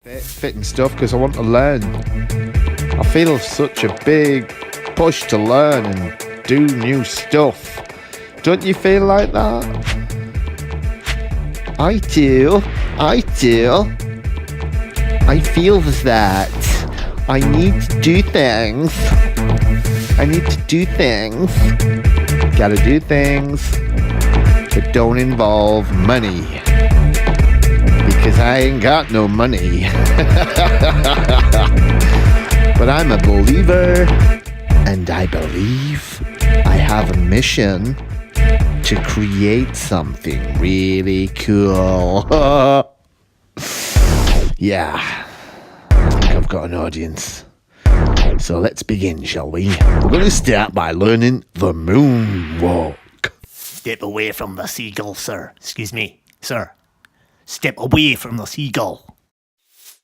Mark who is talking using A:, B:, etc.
A: Fitting stuff because I want to learn. I feel such a big push to learn and do new stuff. Don't you feel like that? I do. I feel that. I need to do things. Gotta do things that don't involve money. Because I ain't got no money. But I'm a believer, and I believe I have a mission to create something really cool. Yeah, I think I've got an audience. So let's begin, shall we? We're going to start by learning the moonwalk.
B: Step away from the seagull, sir. Excuse me, sir. Step away from the seagull.